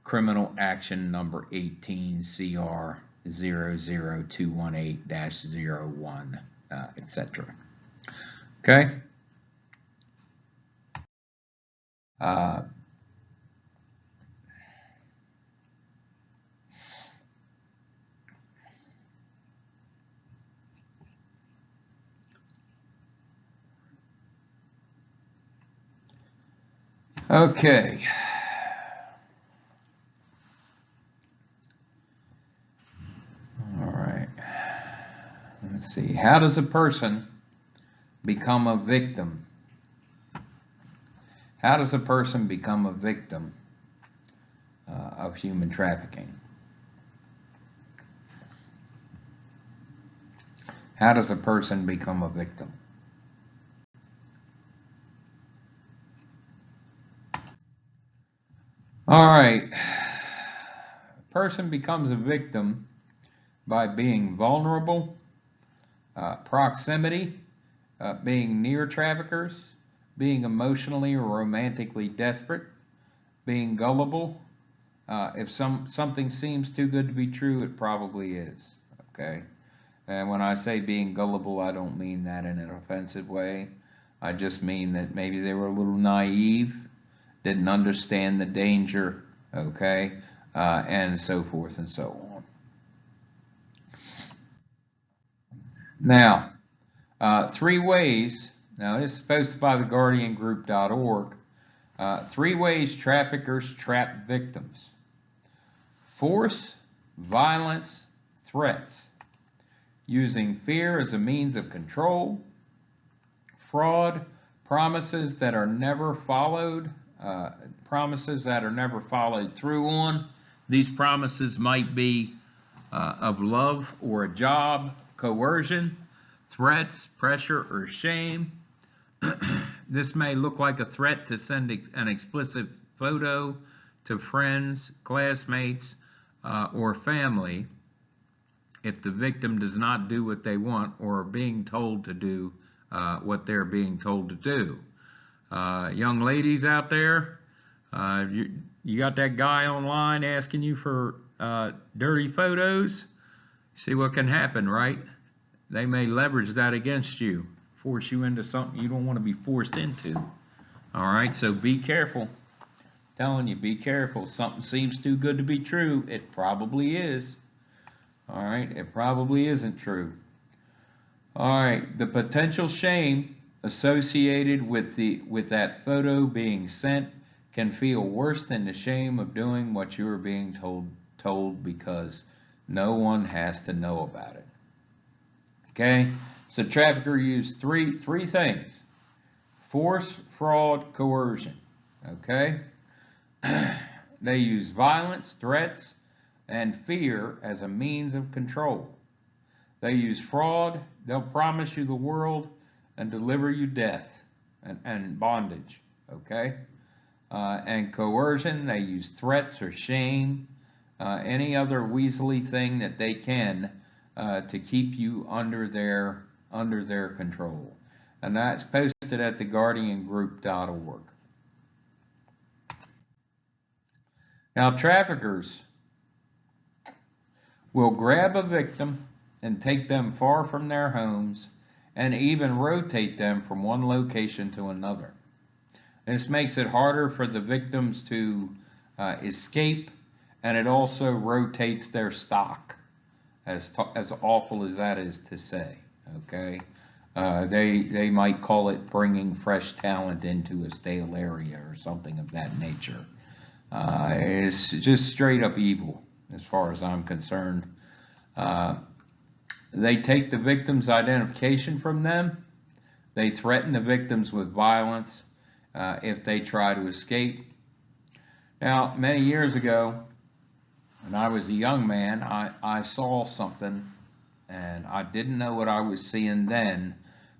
Criminal Action Number 18 CR 00218-01, etc. Okay. Uh, okay. All right. Let's see. How does a person become a victim? How does a person become a victim of human trafficking? How does a person become a victim? All right. A person becomes a victim by being vulnerable, proximity, being near traffickers, being emotionally or romantically desperate, being gullible. If something seems too good to be true, it probably is. Okay. And when I say being gullible, I don't mean that in an offensive way. I just mean that maybe they were a little naive, didn't understand the danger, okay, and so forth and so on. Now, 3 ways. Now, this is posted by theguardiangroup.org. 3 ways traffickers trap victims: force, violence, threats; using fear as a means of control; fraud, promises that are never followed through on. These promises might be of love or a job; coercion, threats, pressure, or shame. This may look like a threat to send an explicit photo to friends, classmates, or family if the victim does not do what they want or are being told to do what they're being told to do. Young ladies out there, you got that guy online asking you for dirty photos. See what can happen, right? They may leverage that against you, force you into something you don't want to be forced into. All right, so be careful. I'm telling you, be careful. Something seems too good to be true. It probably is. All right, it probably isn't true. All right, the potential shame associated with that photo being sent can feel worse than the shame of doing what you are being told because no one has to know about it. Okay, so trafficker used three things: force, fraud, coercion. Okay, they use violence, threats, and fear as a means of control. They use fraud. They'll promise you the world and deliver you death and bondage. Okay, and coercion. They use threats or shame, any other weaselly thing that they can to keep you under their control. And that's posted at theguardiangroup.org. Now, traffickers will grab a victim and take them far from their homes and even rotate them from one location to another. This makes it harder for the victims to escape, and it also rotates their stock, as awful as that is to say. Okay, they might call it bringing fresh talent into a stale area or something of that nature. It's just straight up evil as far as I'm concerned. They take the victim's identification from them. They threaten the victims with violence if they try to escape. Now, many years ago, when I was a young man, I saw something, and I didn't know what I was seeing then,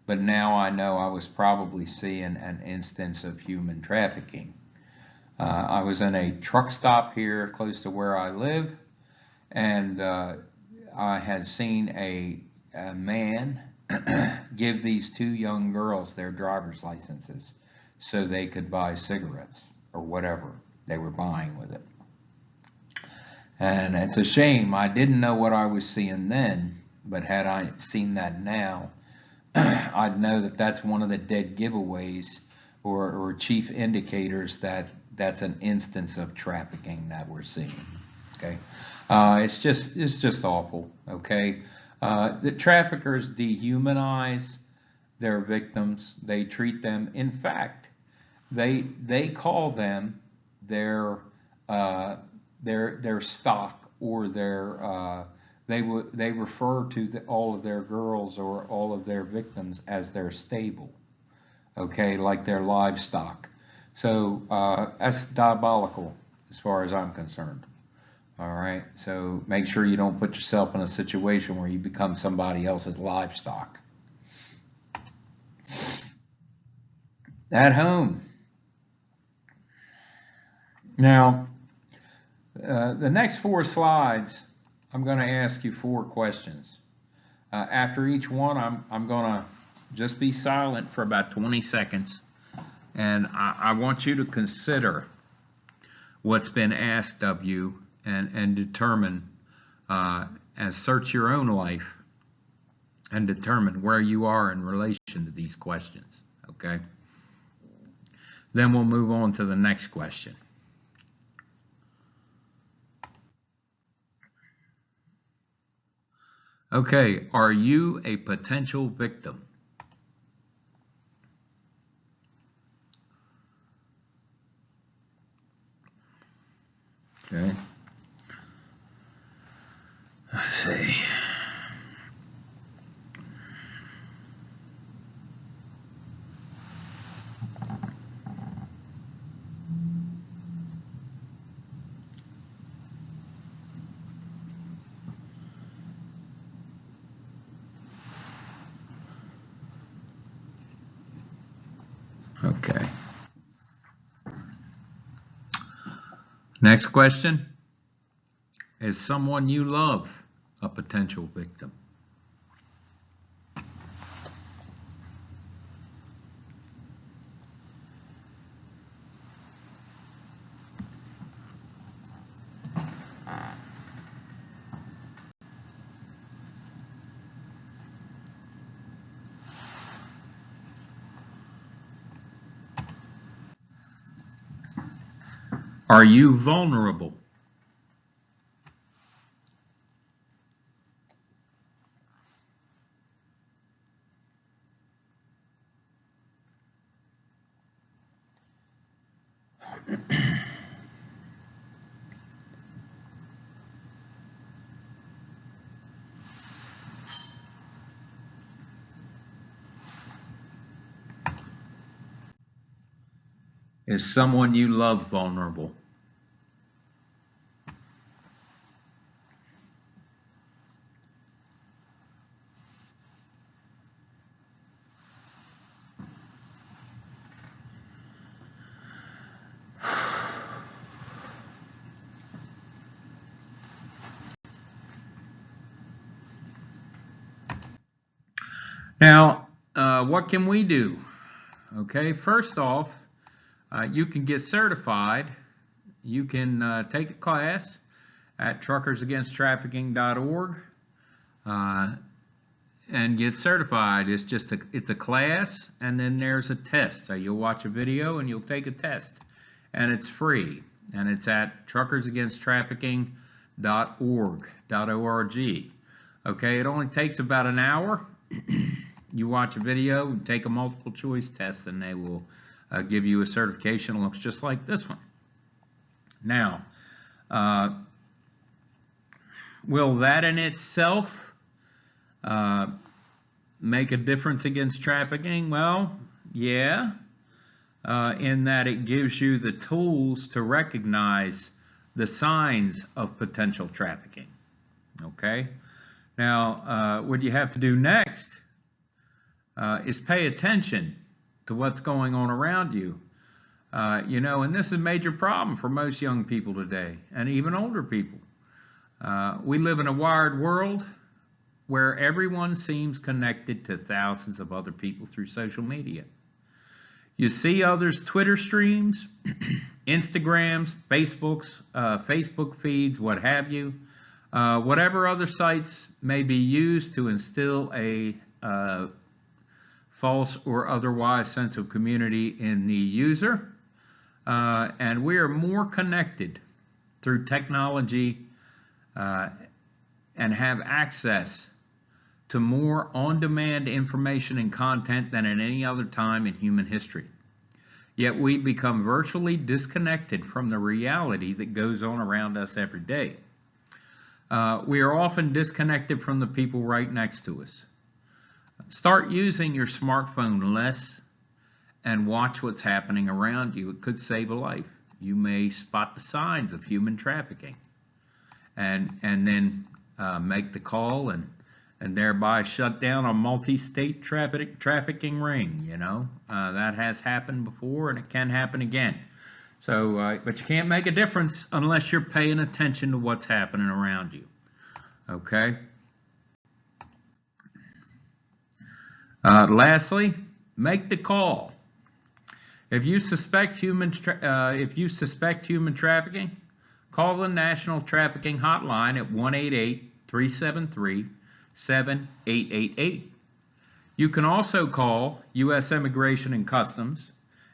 but now I know I was probably seeing an instance of human trafficking. I was in a truck stop here close to where I live, and I had seen a man give these 2 young girls their driver's licenses so they could buy cigarettes or whatever they were buying with it. And it's a shame. I didn't know what I was seeing then, but had I seen that now, I'd know that that's one of the dead giveaways or chief indicators that that's an instance of trafficking that we're seeing. Okay, it's just awful. Okay, the traffickers dehumanize their victims. They treat them. In fact, they call them their stock, or they refer to all of their girls or all of their victims as their stable. Okay, like their livestock. So that's diabolical as far as I'm concerned. All right, so make sure you don't put yourself in a situation where you become somebody else's livestock. At home. Now, the next 4 slides, I'm going to ask you 4 questions. After each one, I'm going to just be silent for about 20 seconds, and I want you to consider what's been asked of you and determine, and search your own life and determine where you are in relation to these questions, okay? Then we'll move on to the next question. Okay, are you a potential victim? Okay. Let's see. Okay. Next question. Is someone you love a potential victim? Are you vulnerable? Is someone you love vulnerable? Now, what can we do? Okay, first off, you can get certified. You can take a class at truckersagainsttrafficking.org and get certified. It's a class, and then there's a test. So you'll watch a video and you'll take a test, and it's free, and it's at truckersagainsttrafficking.org. Okay, it only takes about an hour. You watch a video and take a multiple choice test, and they will give you a certification. It looks just like this one. Now, will that in itself make a difference against trafficking? Well, yeah, in that it gives you the tools to recognize the signs of potential trafficking. Okay? Now, what you have to do next is pay attention to what's going on around you. And this is a major problem for most young people today, and even older people. We live in a wired world where everyone seems connected to thousands of other people through social media. You see others' Twitter streams, Instagrams, Facebook feeds, what have you. Whatever other sites may be used to instill a false or otherwise sense of community in the user. And we are more connected through technology and have access to more on-demand information and content than at any other time in human history. Yet we become virtually disconnected from the reality that goes on around us every day. We are often disconnected from the people right next to us. Start using your smartphone less and watch what's happening around you. It could save a life. You may spot the signs of human trafficking and then make the call and thereby shut down a multi-state trafficking ring. You know, that has happened before and it can happen again. So, but you can't make a difference unless you're paying attention to what's happening around you. Okay. Lastly, make the call. If you suspect human trafficking, call the National Trafficking Hotline at 1-888-373-7888. You can also call U.S. Immigration and Customs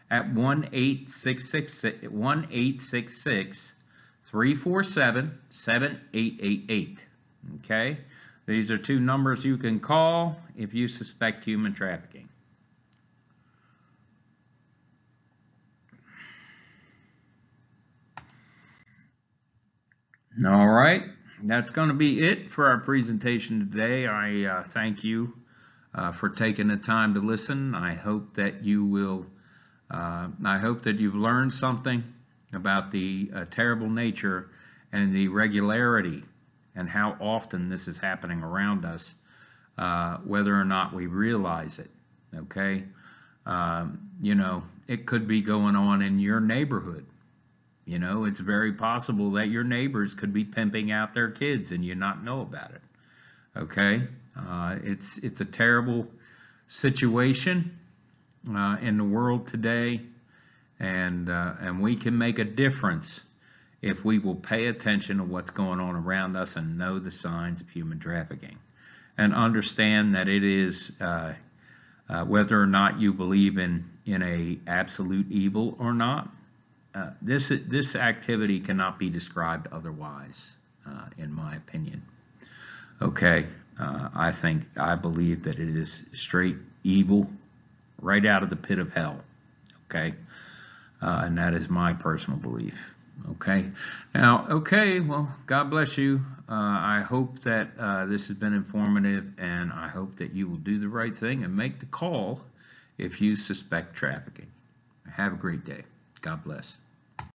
at 1-866-347-7888. Okay, these are two numbers you can call if you suspect human trafficking. All right, that's going to be it for our presentation today. I thank you for taking the time to listen. I hope that you will. I hope that you've learned something about the terrible nature and the regularity and how often this is happening around us, whether or not we realize it. Okay, you know, it could be going on in your neighborhood. You know, it's very possible that your neighbors could be pimping out their kids and you not know about it. Okay, it's a terrible situation in the world today, and we can make a difference if we will pay attention to what's going on around us and know the signs of human trafficking, and understand that it is whether or not you believe in a absolute evil or not. This activity cannot be described otherwise, in my opinion. Okay, I believe that it is straight evil, right out of the pit of hell. Okay, and that is my personal belief. Okay, now, okay, well, God bless you. I hope that this has been informative, and I hope that you will do the right thing and make the call if you suspect trafficking. Have a great day. God bless.